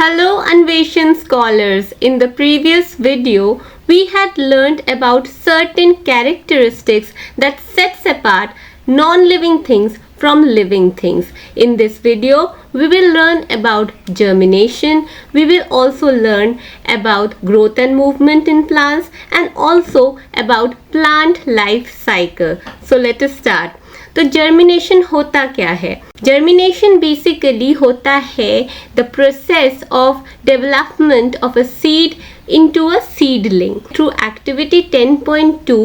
Hello Anveshan scholars, in the previous video we had learned about certain characteristics that sets apart non-living things from living things. In this video we will learn about germination, we will also learn about growth and movement in plants and also about plant life cycle. So let us start. तो germination होता क्या है? Germination basically होता है the process of development of a seed into a seedling. Through activity 10.2,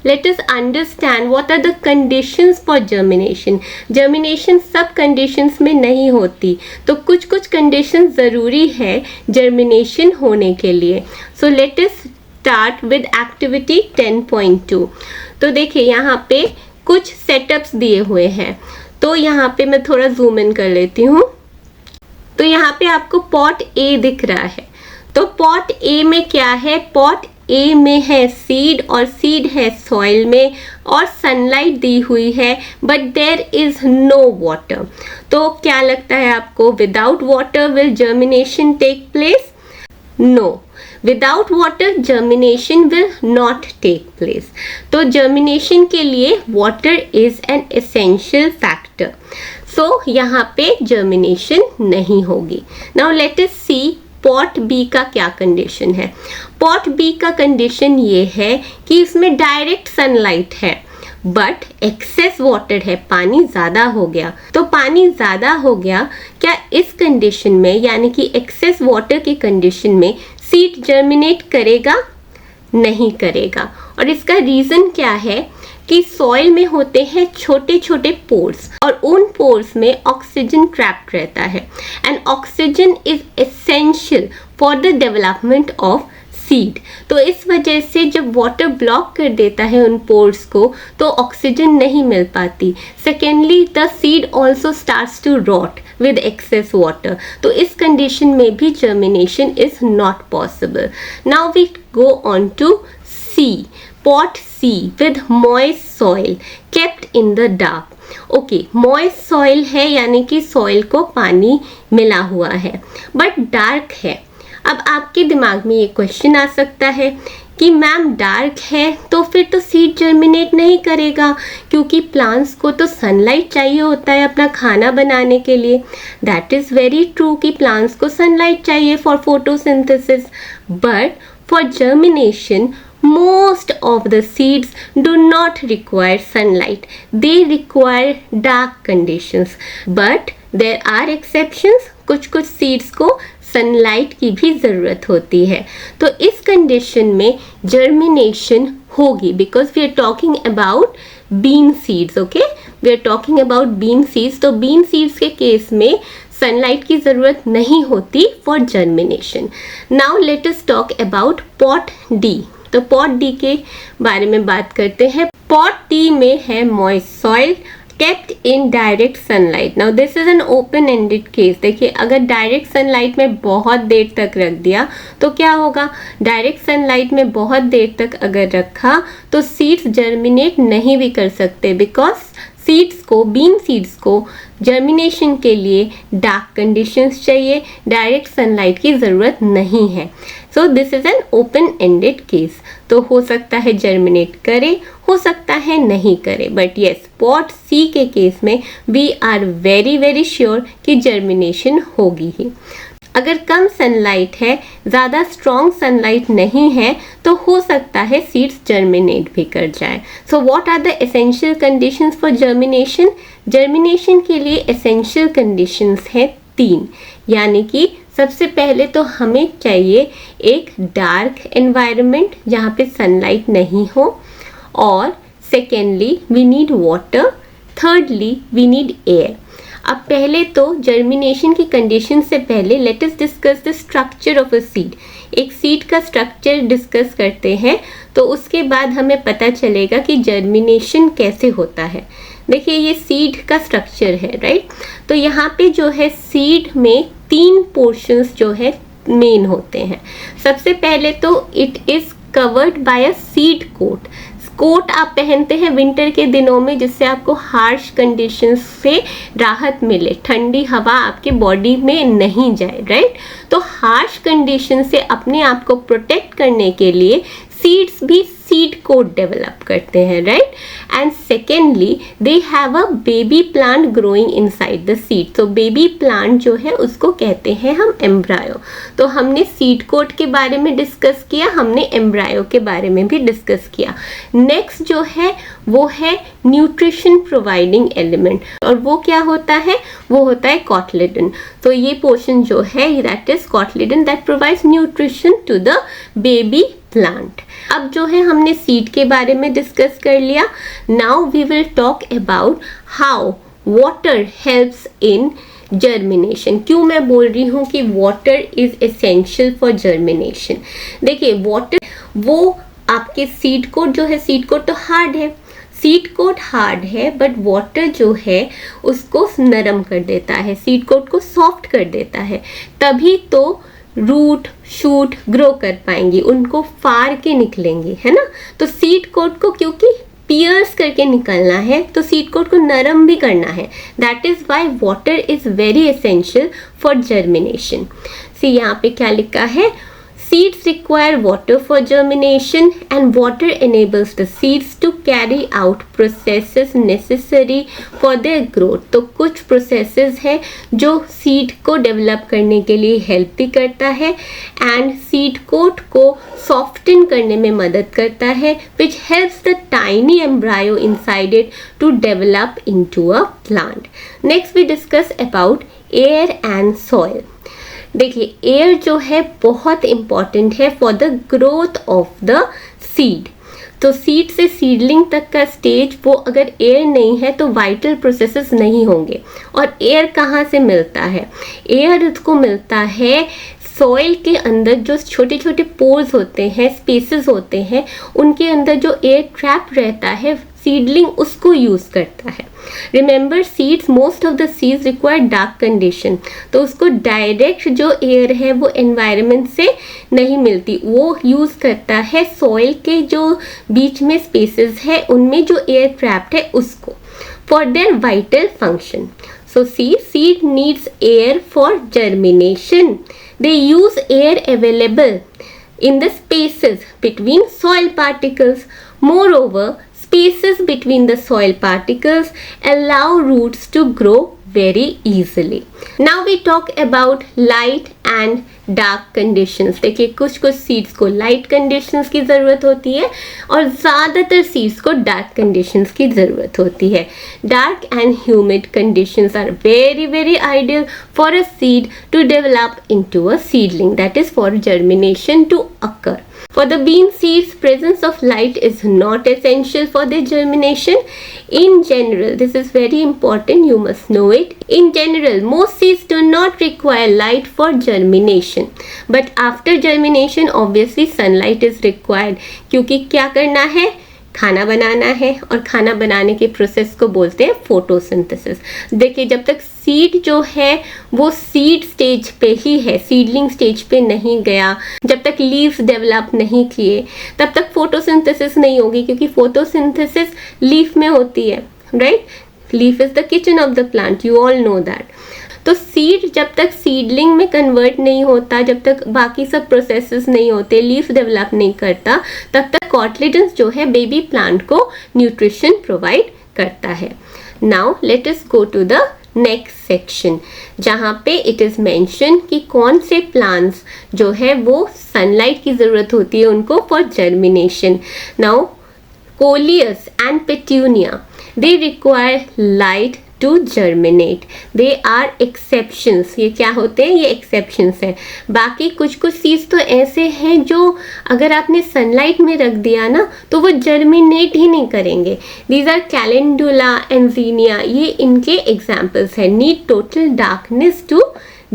let us understand what are the conditions for germination. Germination सब conditions में नहीं होती, तो कुछ कुछ conditions ज़रूरी है germination होने के लिए. So let us start with activity 10.2. तो देखिए यहाँ पे कुछ सेटअप्स दिए हुए हैं, तो यहाँ पे मैं थोड़ा जूम इन कर लेती हूँ. तो यहाँ पे आपको पॉट ए दिख रहा है. तो पॉट ए में क्या है? पॉट ए में है सीड और सीड है सॉइल में और सनलाइट दी हुई है, but there is no water. तो क्या लगता है आपको, without water will germination take place? No, without water germination will not take place. तो जर्मिनेशन के लिए water is an essential factor. So यहाँ पे जर्मिनेशन नहीं होगी. Now let us see pot B का क्या कंडीशन है. पॉट बी का कंडीशन ये है कि इसमें डायरेक्ट सनलाइट है बट एक्सेस वाटर है, पानी ज़्यादा हो गया. तो पानी ज़्यादा हो गया, क्या इस कंडीशन में यानी कि एक्सेस वाटर की कंडीशन में सीड जर्मिनेट करेगा? नहीं करेगा. और इसका रीज़न क्या है कि सॉइल में होते हैं छोटे छोटे पोर्स और उन पोर्स में ऑक्सीजन ट्रैप्ड रहता है and oxygen is essential for the development of seed. तो इस वजह से जब वाटर ब्लॉक कर देता है उन पोर्स को तो ऑक्सीजन नहीं मिल पाती. Secondly the seed also starts to rot with excess water. तो इस कंडीशन में भी germination is not possible. Now we go on to C. Pot C with moist soil kept in the dark. Okay, moist soil है यानी कि soil को पानी मिला हुआ है but dark है. अब आपके दिमाग में ये क्वेश्चन आ सकता है कि मैम डार्क है तो फिर तो सीड जर्मिनेट नहीं करेगा क्योंकि प्लांट्स को तो सनलाइट चाहिए होता है अपना खाना बनाने के लिए. दैट इज़ वेरी ट्रू कि प्लांट्स को सनलाइट चाहिए for photosynthesis, but for germination most of the seeds do not require sunlight. They require dark conditions. But there are exceptions. कुछ कुछ सीड्स को सनलाइट की भी ज़रूरत होती है. तो इस कंडीशन में जर्मिनेशन होगी because we are talking about bean seeds. Okay, we are talking about bean seeds. तो बीन सीड्स के केस में सनलाइट की ज़रूरत नहीं होती for germination. Now let us talk about pot D. तो पॉट डी के बारे में बात करते हैं. पॉट डी में है moist soil kept in direct sunlight. Now this is an open ended case. देखिए अगर डायरेक्ट सनलाइट में बहुत देर तक रख दिया तो क्या होगा? डायरेक्ट सनलाइट में बहुत देर तक अगर रखा तो सीड्स जर्मिनेट नहीं भी कर सकते बिकॉज सीड्स को, बीन सीड्स को जर्मिनेशन के लिए डार्क कंडीशंस चाहिए, डायरेक्ट सनलाइट की ज़रूरत नहीं है. So this is an open ended case. तो हो सकता है जर्मिनेट करे, हो सकता है नहीं करे, बट येस पॉट सी के केस में we are very very sure कि जर्मिनेशन होगी ही. अगर कम सनलाइट है, ज़्यादा स्ट्रॉन्ग सनलाइट नहीं है, तो हो सकता है सीड्स जर्मिनेट भी कर जाए. So what are the essential conditions for germination? Germination के लिए एसेंशियल कंडीशंस हैं 3. यानी कि सबसे पहले तो हमें चाहिए एक डार्क एनवायरनमेंट जहाँ पे सनलाइट नहीं हो, और secondly we need water, thirdly we need air. अब पहले तो जर्मिनेशन की कंडीशन से पहले let us discuss the structure of a seed. एक सीड का स्ट्रक्चर डिस्कस करते हैं तो उसके बाद हमें पता चलेगा कि जर्मिनेशन कैसे होता है. देखिए ये सीड का स्ट्रक्चर है, राइट. तो यहाँ पे जो है सीड में 3 पोर्शंस जो है मेन होते हैं. सबसे पहले तो it is covered by a seed coat. Coat आप पहनते हैं विंटर के दिनों में जिससे आपको हार्श कंडीशंस से राहत मिले, ठंडी हवा आपके बॉडी में नहीं जाए, राइट। तो हार्श कंडीशन से अपने आप को प्रोटेक्ट करने के लिए सीड्स भी सीड कोट डेवलप करते हैं, right. And secondly they have a baby plant growing inside the seed. तो बेबी प्लांट जो है उसको कहते हैं हम एम्ब्रायो। तो हमने सीड कोट के बारे में डिस्कस किया, हमने एम्ब्रायो के बारे में भी डिस्कस किया। नेक्स्ट जो है वो है न्यूट्रिशन प्रोवाइडिंग एलिमेंट, और वो क्या होता है, वो होता है कॉटलिडन। तो ये पोर्शन जो है that is cotyledon that provides nutrition to the baby plant. अब जो है हमने सीड के बारे में डिस्कस कर लिया। Now we will talk about how water helps in germination. क्यों मैं बोल रही हूँ कि water is essential for germination. देखिए वाटर वो आपके सीड कोट जो है, सीड कोट तो हार्ड है, सीड कोट हार्ड है, बट वाटर जो है उसको नरम कर देता है, सीड कोट को सॉफ्ट कर देता है, तभी तो रूट शूट ग्रो कर पाएंगी, उनको फाड़ के निकलेंगे, है ना। तो सीड कोट को क्योंकि पियर्स करके निकलना है तो सीड कोट को नरम भी करना है। That is why water is very essential for germination. See यहाँ पे क्या लिखा है, seeds require water for germination and water enables the seeds to carry out processes necessary for their growth। तो कुछ processes है जो seed को develop करने के लिए help भी करता है and seed coat को soften करने में मदद करता है, which helps the tiny embryo inside it to develop into a plant। Next we discuss about air and soil। देखिए एयर जो है बहुत इम्पॉर्टेंट है for the growth of the seed. तो सीड से सीडलिंग तक का स्टेज, वो अगर एयर नहीं है तो वाइटल प्रोसेसेस नहीं होंगे। और एयर कहाँ से मिलता है, एयर उसको मिलता है सॉइल के अंदर जो छोटे छोटे पोर्स होते हैं, स्पेसेस होते हैं, उनके अंदर जो एयर ट्रैप रहता है सीडलिंग उसको यूज करता है। Remember seeds, most of the seeds require dark condition. तो उसको डायरेक्ट जो एयर है वो एनवायरनमेंट से नहीं मिलती, वो यूज करता है सॉइल के जो बीच में स्पेसेस है उनमें जो एयर ट्रैप्ड है उसको, for their vital function. So seed needs air for germination. They use air available in the spaces between soil particles. Moreover, spaces between the soil particles allow roots to grow very easily. Now we talk about light and dark conditions. देखिए कुछ कुछ seeds को light conditions की ज़रूरत होती है और ज़्यादातर सीड्स को डार्क कंडीशंस की ज़रूरत होती है। Dark and humid conditions are very very ideal for a seed to develop into a seedling, that is for germination to occur. For the bean seeds, presence of light is not essential for their germination. In general, this is very important, you must know it. In general, most seeds do not require light for germination. But after germination, obviously sunlight is required. क्योंकि क्या करना है, खाना बनाना है, और खाना बनाने के प्रोसेस को बोलते हैं फोटोसिंथेसिस। देखिए जब तक सीड जो है वो सीड स्टेज पे ही है, सीडलिंग स्टेज पे नहीं गया, जब तक लीव्स डेवलप नहीं किए तब तक फोटोसिंथेसिस नहीं होगी, क्योंकि फोटोसिंथेसिस लीफ में होती है, right. Leaf is the kitchen of the plant, you all know that. तो सीड जब तक सीडलिंग में कन्वर्ट नहीं होता, जब तक बाकी सब प्रोसेसेस नहीं होते, लीफ डेवलप नहीं करता, तब तक कॉटलिडन्स जो है बेबी प्लांट को न्यूट्रिशन प्रोवाइड करता है। Now let us go to the next section, जहाँ पे इट इज मेंशन कि कौन से प्लांट्स जो है वो सनलाइट की जरूरत होती है उनको for germination. Now coleus and petunia, they require light to germinate. They are exceptions. ये क्या होते हैं, ये exceptions है। बाकी कुछ कुछ सीड्स तो ऐसे हैं जो अगर आपने सनलाइट में रख दिया ना तो वो जर्मिनेट ही नहीं करेंगे। These are calendula and zinnia, ये इनके एग्जाम्पल्स हैं। Need total darkness to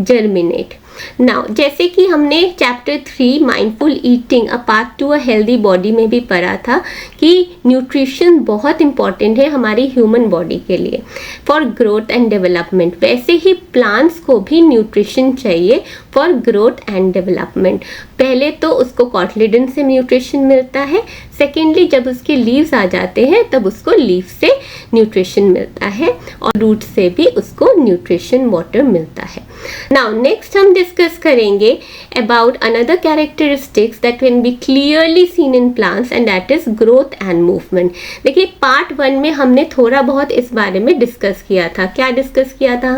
germinate. Now जैसे कि हमने chapter 3 mindful eating a path to a healthy body में भी पढ़ा था कि न्यूट्रिशन बहुत इंपॉर्टेंट है हमारी ह्यूमन बॉडी के लिए फॉर ग्रोथ एंड डेवलपमेंट, वैसे ही प्लांट्स को भी न्यूट्रिशन चाहिए फॉर ग्रोथ एंड डेवलपमेंट। पहले तो उसको कॉटलिडन से न्यूट्रिशन मिलता है, सेकेंडली जब उसके लीव्स आ जाते हैं तब उसको लीफ से न्यूट्रिशन मिलता है, और रूट से भी उसको न्यूट्रिशन वाटर मिलता है। नाउ नेक्स्ट हम डिस्कस करेंगे about another characteristics that can be clearly seen in plants and that is growth and movement. देखिए पार्ट 1 में हमने थोड़ा बहुत इस बारे में डिस्कस किया था। क्या डिस्कस किया था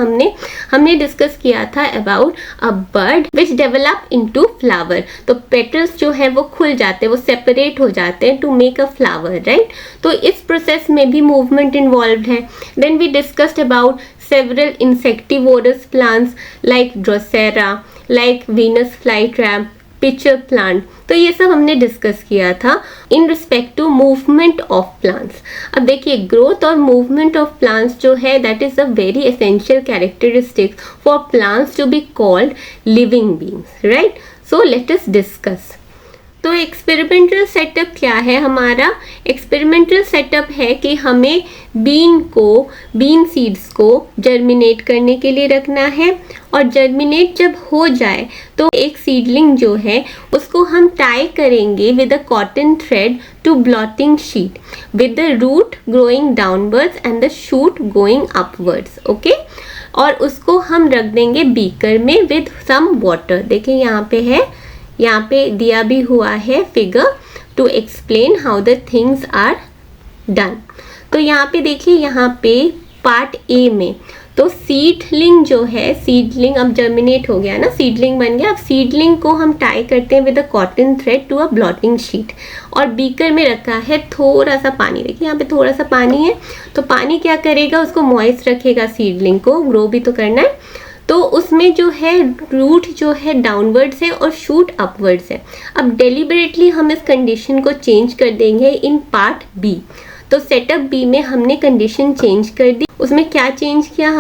हमने डिस्कस किया था about a bird which develop into flower. तो पेटल्स जो है वो खुल जाते हैं, वो सेपरेट हो जाते हैं to make a flower, right. तो इस प्रोसेस में भी मूवमेंट इन्वॉल्व है। Then we discussed about several insectivorous plants like Drosera, like Venus flytrap, pitcher plant। तो ये सब हमने डिस्कस किया था in respect to movement of plants. अब देखिए ग्रोथ और मूवमेंट ऑफ प्लांट्स जो है that is a very essential characteristic for plants to be called living beings, right. So let us discuss. तो एक्सपेरिमेंटल सेटअप क्या है हमारा? एक्सपेरिमेंटल सेटअप है कि हमें बीन सीड्स को जर्मिनेट करने के लिए रखना है, और जर्मिनेट जब हो जाए तो एक सीडलिंग जो है उसको हम टाई करेंगे with a cotton thread to blotting sheet with the root growing downwards and the shoot going upwards, okay. और उसको हम रख देंगे बीकर में विद सम वाटर। देखिए यहाँ पे दिया भी हुआ है figure to explain how the things are done. तो यहाँ पे देखिए, यहाँ पे पार्ट ए में तो सीडलिंग जो है, सीडलिंग अब जर्मिनेट हो गया ना, सीडलिंग बन गया। अब सीडलिंग को हम टाई करते हैं with a cotton thread to a blotting sheet, और बीकर में रखा है थोड़ा सा पानी। देखिए यहाँ पे थोड़ा सा पानी है, तो पानी क्या करेगा, उसको मॉइस्ट रखेगा, सीडलिंग को ग्रो भी तो करना है। तो उसमें जो है रूट जो है डाउनवर्ड्स है और शूट अपवर्ड्स है। अब डेलिबरेटली हम इस कंडीशन को चेंज कर देंगे इन पार्ट बी। तो सेटअप बी में हमने कंडीशन चेंज कर दी। उसमें क्या चेंज किया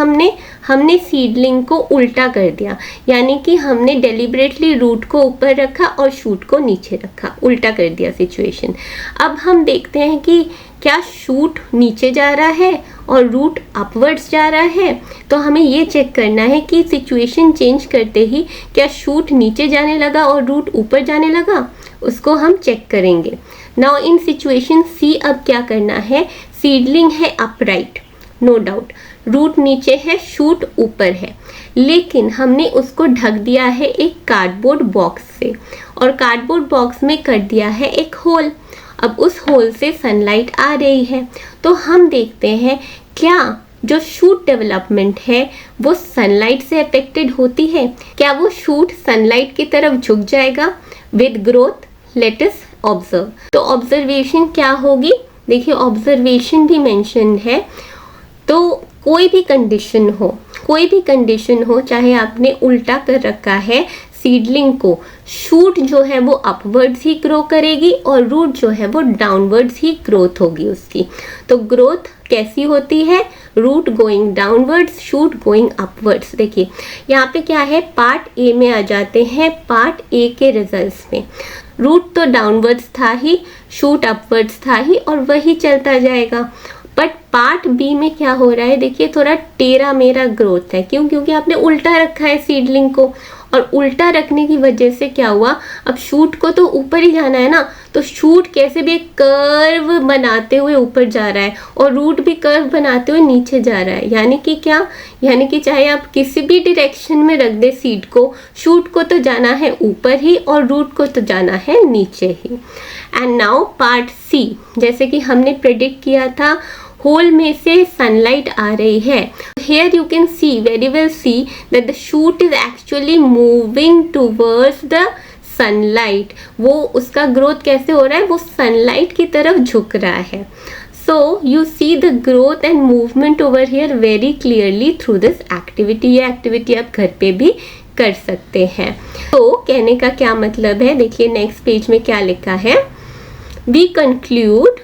हमने सीडलिंग को उल्टा कर दिया, यानी कि हमने डेलिबरेटली रूट को ऊपर रखा और शूट को नीचे रखा, उल्टा कर दिया सिचुएशन। अब हम देखते हैं कि क्या शूट नीचे जा रहा है और रूट अपवर्ड्स जा रहा है। तो हमें ये चेक करना है कि सिचुएशन चेंज करते ही क्या शूट नीचे जाने लगा और रूट ऊपर जाने लगा, उसको हम चेक करेंगे। नाउ इन सिचुएशन सी अब क्या करना है, सीडलिंग है अपराइट, नो डाउट, रूट नीचे है, शूट ऊपर है, लेकिन हमने उसको ढक दिया है एक कार्डबोर्ड बॉक्स से, और कार्डबोर्ड बॉक्स में कर दिया है एक होल। अब उस होल से सनलाइट आ रही है, तो हम देखते हैं क्या जो शूट डेवलपमेंट है वो सनलाइट से अफेक्टेड होती है, क्या वो शूट सनलाइट की तरफ झुक जाएगा with growth. Let us observe. तो ऑब्जर्वेशन क्या होगी, देखिए ऑब्जर्वेशन भी मेंशन है। तो कोई भी कंडीशन हो, चाहे आपने उल्टा कर रखा है सीडलिंग को, शूट जो है वो अपवर्ड्स ही ग्रो करेगी और रूट जो है वो डाउनवर्ड्स ही ग्रोथ होगी उसकी। तो ग्रोथ कैसी होती है, root going downwards, shoot going upwards. देखिए यहाँ पे क्या है, पार्ट ए में आ जाते हैं। पार्ट ए के रिजल्ट्स में रूट तो डाउनवर्ड्स था ही, शूट अपवर्ड्स था ही, और वही चलता जाएगा। बट पार्ट बी में क्या हो रहा है, देखिए थोड़ा टेढ़ा मेरा ग्रोथ है। क्यों? क्योंकि आपने उल्टा रखा है सीडलिंग को, और उल्टा रखने की वजह से क्या हुआ, अब शूट को तो ऊपर ही जाना है ना, तो शूट कैसे भी एक कर्व बनाते हुए ऊपर जा रहा है और रूट भी कर्व बनाते हुए नीचे जा रहा है। यानी कि क्या, यानी कि चाहे आप किसी भी डायरेक्शन में रख दे सीड को, शूट को तो जाना है ऊपर ही और रूट को तो जाना है नीचे ही। एंड नाउ पार्ट सी, जैसे कि हमने प्रेडिक्ट किया था, होल में से सनलाइट आ रही है। Here you can see, very well see that the shoot is actually moving towards the sunlight। वो उसका ग्रोथ कैसे हो रहा है, वो सनलाइट की तरफ झुक रहा है। So you see the growth and movement over here very clearly through this activity। ये एक्टिविटी आप घर पे भी कर सकते हैं। तो कहने का क्या मतलब है, देखिए नेक्स्ट पेज में क्या लिखा है, we conclude,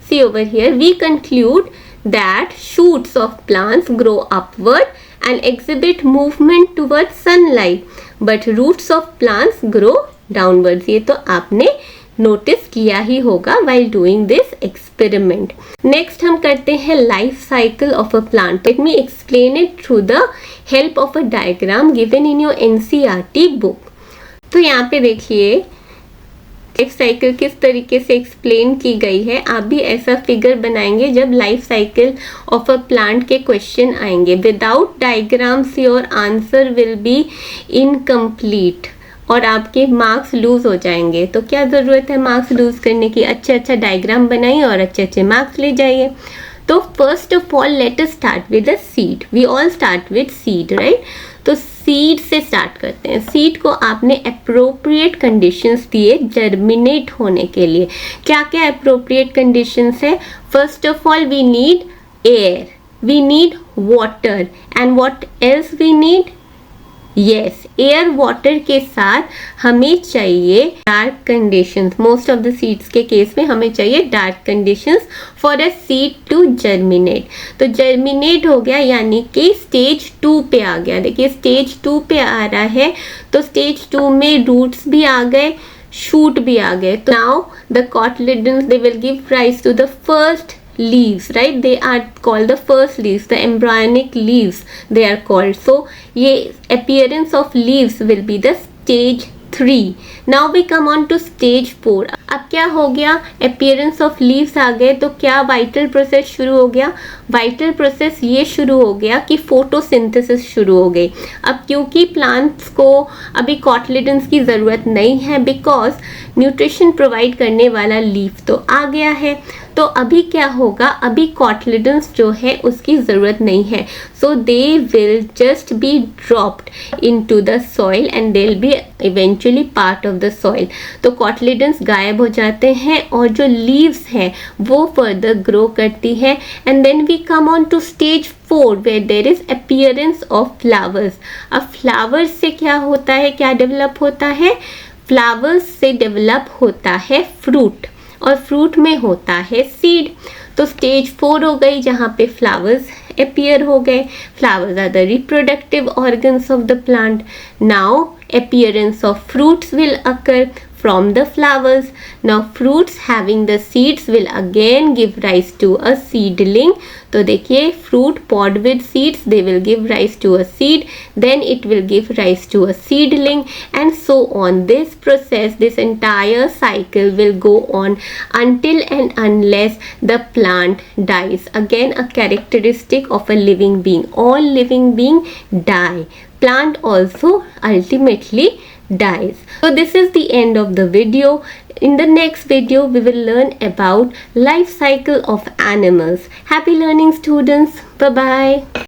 see over here, we conclude that shoots of plants grow upward and exhibit movement towards sunlight, but roots of plants grow downwards। ये तो आपने नोटिस किया ही होगा while doing this experiment. Next हम करते हैं life cycle of a plant. Let me explain it through the help of a diagram given in your NCERT book. तो यहाँ पे देखिए लाइफ साइकिल किस तरीके से एक्सप्लेन की गई है. आप भी ऐसा फिगर बनाएंगे जब life cycle of a plant के क्वेश्चन आएंगे. Without diagrams your answer will be incomplete और आपके मार्क्स लूज हो जाएंगे. तो क्या ज़रूरत है मार्क्स लूज करने की? अच्छा डायग्राम बनाइए और अच्छे मार्क्स ले जाइए. तो first of all let us start with a seed. We all start with seed, right? तो सीड से स्टार्ट करते हैं. सीड को आपने अप्रोप्रिएट कंडीशंस दिए जर्मिनेट होने के लिए. क्या क्या अप्रोप्रिएट कंडीशंस है? First of all we need air, we need water and what else we need? Yes, air water के साथ हमें चाहिए dark conditions. Most of the seeds के केस में हमें चाहिए dark conditions for a seed to germinate. तो germinate हो गया यानी कि स्टेज 2 पे आ गया. देखिए स्टेज 2 पे आ रहा है तो स्टेज 2 में रूट्स भी आ गए, शूट भी आ गए. तो now the cotyledons they will give rise to the first leaves, right? They are called the first leaves, the embryonic leaves they are called. So ये appearance of leaves will be the stage 3. Now we come on to stage 4. अब क्या हो गया? appearance of leaves आ गए तो क्या vital process शुरू हो गया? vital process ये शुरू हो गया कि photosynthesis शुरू हो गई. अब क्योंकि plants को अभी cotyledons की ज़रूरत नहीं है because nutrition provide करने वाला leaf तो आ गया है. तो अभी क्या होगा? अभी कॉटलिडन्स जो है उसकी ज़रूरत नहीं है. So they will just be dropped into the soil and they will be eventually part of the soil. तो कॉटलिडन्स गायब हो जाते हैं और जो लीव्स हैं वो फर्दर ग्रो करती है. And then we come on to stage 4 where there is appearance of flowers. अब फ्लावर्स से क्या होता है? क्या डेवलप होता है? फ्लावर्स से डेवलप होता है फ्रूट और फ्रूट में होता है सीड. तो स्टेज 4 हो गई जहाँ पे फ्लावर्स अपीयर हो गए. Flowers are the reproductive organs of the plant. Now appearance of fruits will occur from the flowers. Now fruits having the seeds will again give rise to a seedling. तो देखिए fruit pod with seeds, they will give rise to a seed, then it will give rise to a seedling, and so on. This process, this entire cycle will go on until and unless the plant dies. Again a characteristic of a living being. All living being die. Plant also ultimately dies. So this is the end of the video. In the next video we will learn about life cycle of animals. Happy learning students. Bye bye.